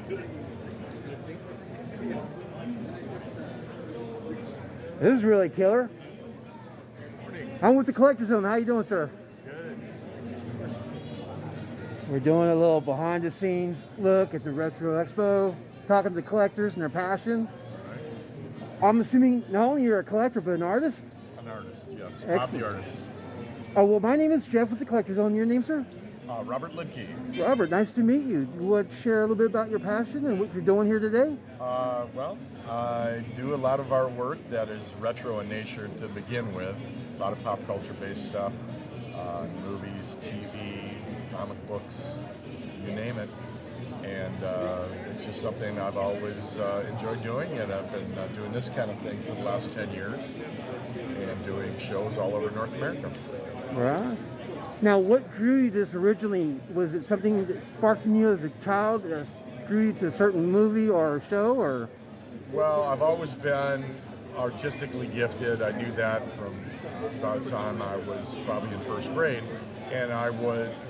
This is really killer. I'm with the Collector Zone. How you doing, sir? Good. We're doing a little behind the scenes look at the Retro Expo, talking to the collectors and their passion. I'm assuming not only you're a collector, but an artist? An artist, yes. Excellent. Bob the artist. Oh, well, my name is Jeff with the Collector Zone. Your name, sir? Robert Lidke. Robert, nice to meet you. You want to share a little bit about your passion and what you're doing here today? Well, I do a lot of artwork that is retro in nature to begin with. A lot of pop culture based stuff, movies, TV, comic books, you name it. And it's just something I've always enjoyed doing, and I've been doing this kind of thing for the last 10 years and doing shows all over North America. Right. Now, what drew you to this originally? Was it something that sparked in you as a child that drew you to a certain movie or show? Or? Well, I've always been artistically gifted. I knew that from about the time I was probably in first grade. And I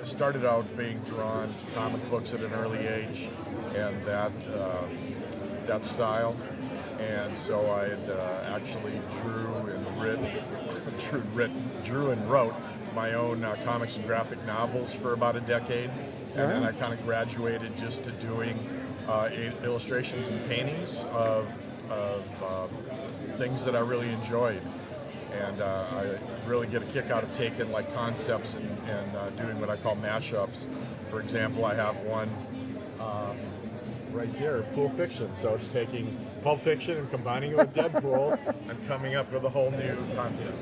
started out being drawn to comic books at an early age, and that style. And so I had actually drew and wrote my own comics and graphic novels for about a decade, and then I kind of graduated just to doing illustrations and paintings of things that I really enjoyed. And I really get a kick out of taking like concepts and doing what I call mashups. For example, I have one right there, Pulp Fiction. So it's taking Pulp Fiction and combining it with Deadpool and coming up with a whole new concept.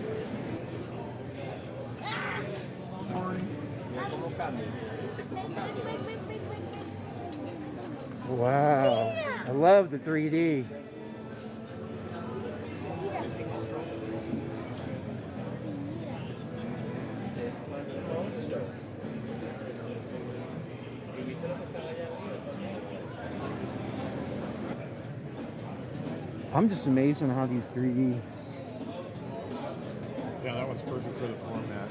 Wow, I love the 3D. I'm just amazed on how these 3D. Yeah, that one's perfect for the format.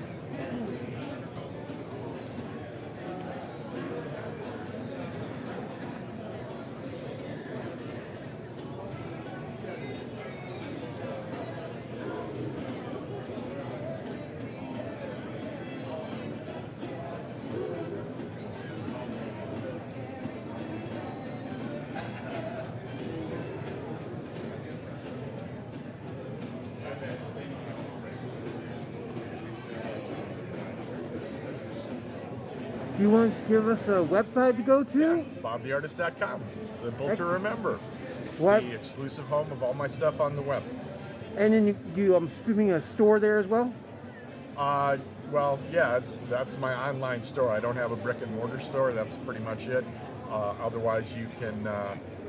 You want to give us a website to go to? Yeah, bobtheartist.com. Simple to remember. It's the exclusive home of all my stuff on the web. And then I'm assuming a store there as well? Well, yeah, that's my online store. I don't have a brick and mortar store. That's pretty much it. Otherwise, you can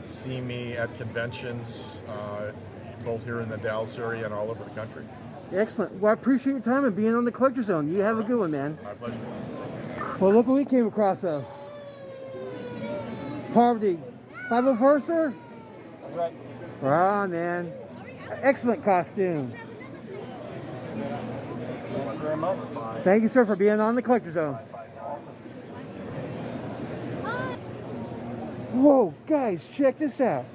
see me at conventions, both here in the Dallas area and all over the country. Excellent. Well, I appreciate your time and being on the Collector Zone. You have a good one, man. My pleasure. Well, look what we came across. Poverty 504, sir? That's right. Wow, man. Excellent costume. Thank you very much. Thank you, sir, for being on the Collector Zone. Whoa, guys, check this out.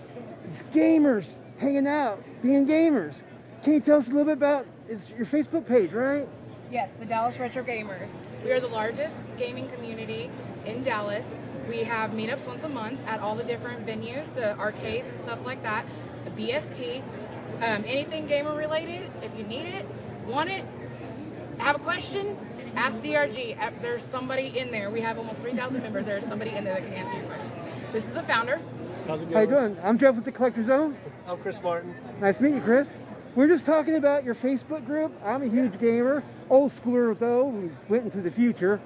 It's gamers hanging out, being gamers. Can you tell us a little bit about your Facebook page, right? Yes, the Dallas Retro Gamers. We are the largest gaming community in Dallas. We have meetups once a month at all the different venues, the arcades and stuff like that, the BST, anything gamer related. If you need it, want it, have a question, ask DRG. There's somebody in there. We have almost 3,000 members. There's somebody in there that can answer your question. This is the founder. How's it going? How you doing? I'm Jeff with the Collector Zone. I'm Chris Martin. Nice to meet you, Chris. We're just talking about your Facebook group. I'm a huge gamer. Old schooler, though. We went into the future.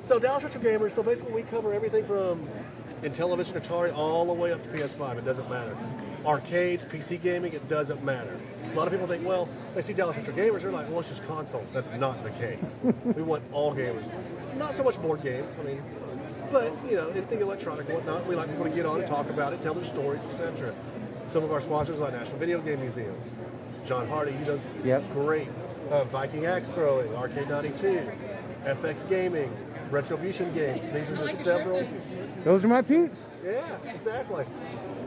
So Dallas Retro Gamers, so basically we cover everything from in television, Atari, all the way up to PS5. It doesn't matter. Arcades, PC gaming, it doesn't matter. A lot of people think, well, they see Dallas Retro Gamers, they're like, well, it's just console. That's not the case. We want all gamers. Not so much board games, but, anything electronic and whatnot. We like people to get on and talk about it, tell their stories, etc. Some of our sponsors like National Video Game Museum. John Hardy, he does great. Viking Axe Throwing, Arcade 92, FX Gaming, Retribution Games. These are the several Those are my peeps. Yeah, exactly.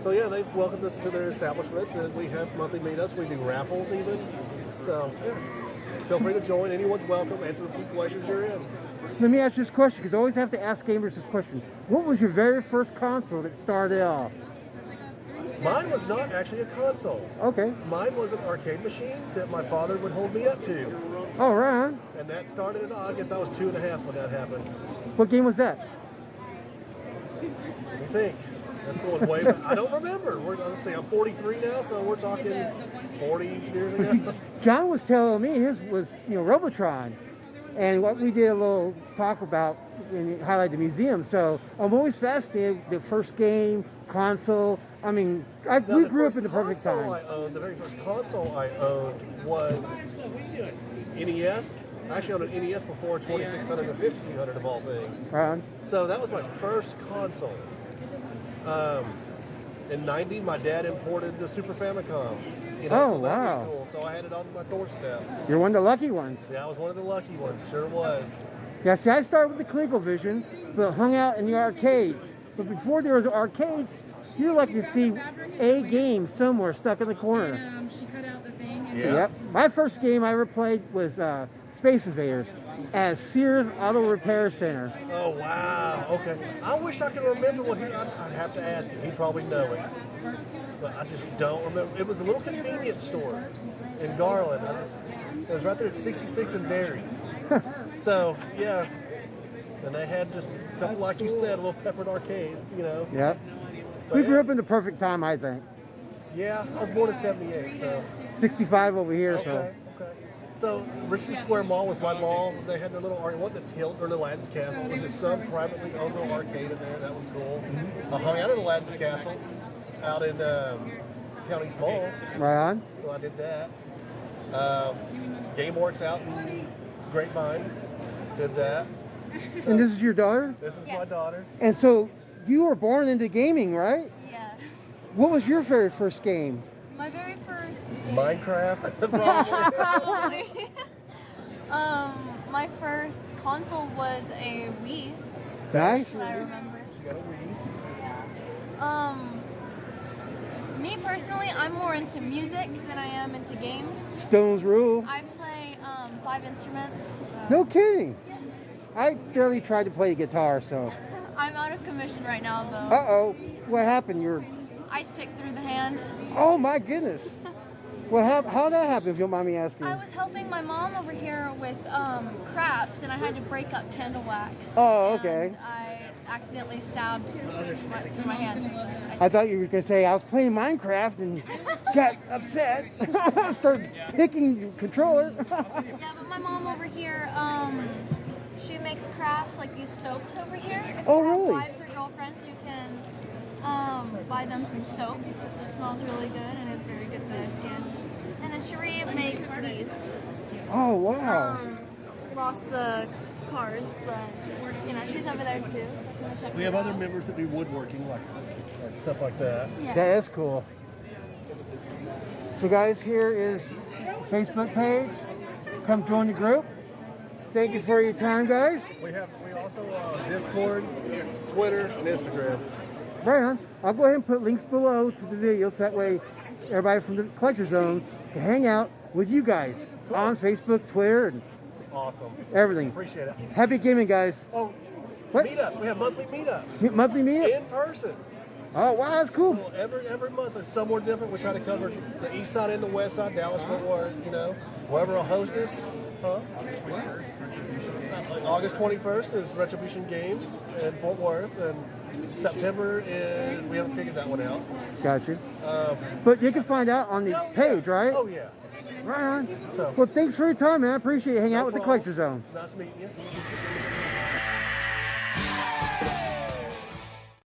So yeah, they've welcomed us to their establishments, and we have monthly meetups. We do raffles even. So yeah, feel free to join. Anyone's welcome. Answer the few questions you're in. Let me ask you this question, because I always have to ask gamers this question. What was your very first console that started off? Mine was not actually a console. Okay. Mine was an arcade machine that my father would hold me up to. All right. And that started in August. I was 2.5 when that happened. What game was that? Let me think. That's going way back. I don't remember. Let's see, I'm 43 now, so we're talking 40 years But see, ago. John was telling me his was, Robotron. And what we did a little talk about and highlight the museum. So I'm always fascinated with the first game, console. I mean, we grew up in the perfect time. The very first console I owned was NES. I actually owned an NES before 2600 and 5200 of all things. Right. So that was my first console. In '90, my dad imported the Super Famicom. Oh, So that wow. was cool. So I had it on my doorstep. You're one of the lucky ones. Yeah, I was one of the lucky ones. Sure was. Yeah, see, I started with the ColecoVision, but hung out in the arcades. But before there was arcades, you're lucky to see a game somewhere stuck in the corner. And she cut out the thing. And Yeah. Yep. My first game I ever played was Space Invaders at Sears Auto Repair Center. Oh, wow. Okay. I wish I could remember what I'd have to ask him. He'd probably know it. But I just don't remember. It was a little convenience store in Garland. It was right there at 66 and Dairy. So, yeah. And they had just a couple, like you said, a little peppered arcade, Yep. But We grew yeah. up in the perfect time, I think. Yeah, I was born in 78, so. 65 over here, so. Okay. So, Richardson Square Mall was my mall. They had their little arcade. It wasn't a Tilt or an Aladdin's Castle. It was just some privately owned little arcade in there. That was cool. I hung out at Aladdin's Castle out in County Mall. Right on. So I did that. GameWorks out in Grapevine. Did that. And this is your daughter? This is my daughter. And so you were born into gaming, right? Yes. What was your very first game? My very first. Minecraft, probably. Probably. My first console was a Wii. Nice. I remember. You got a Wii. Yeah. Me personally, I'm more into music than I am into games. Stones Rule. I play 5 instruments. So. No kidding. Yes. I barely tried to play guitar, so. I'm out of commission right now, though. Uh-oh. What happened? You're. Ice pick through the hand. Oh, my goodness. Well, how did that happen, if you don't mind me asking? I was helping my mom over here with crafts, and I had to break up candle wax. Oh, okay. And I accidentally stabbed my hand. I thought you were going to say, I was playing Minecraft and got upset. Started picking the controller. Yeah, but my mom over here, she makes crafts like these soaps over here. If Oh, you have really? wives or girlfriends, you can buy them some soap. It smells really good and it's very good for their skin. And then Cherie makes these. Oh, wow. Lost the cards, but she's over there too. So if you want to check We her have other out. members that do woodworking, like stuff like that. Yeah. That is cool. So guys, here is Facebook page. Come join the group. Thank you for your time, guys. We also Discord, Twitter, and Instagram. Right on. I'll go ahead and put links below to the video so that way everybody from the Collector Zone can hang out with you guys on Facebook, Twitter, and Awesome. everything. Appreciate it. Happy gaming, guys. Oh, What? meetups. We have monthly meetups Monthly meetup. in person. Oh, wow, that's cool. So every month it's somewhere different. We try to cover the east side and the west side, Dallas, Fort Worth, wherever a host is. August 21st is Retribution Games in Fort Worth, and September is, we haven't figured that one out. Gotcha. But you can find out on the page, right? Oh, yeah. Right on. So, Well, thanks for your time, man. I appreciate you hanging out with the problem. Collector Zone. Nice meeting you.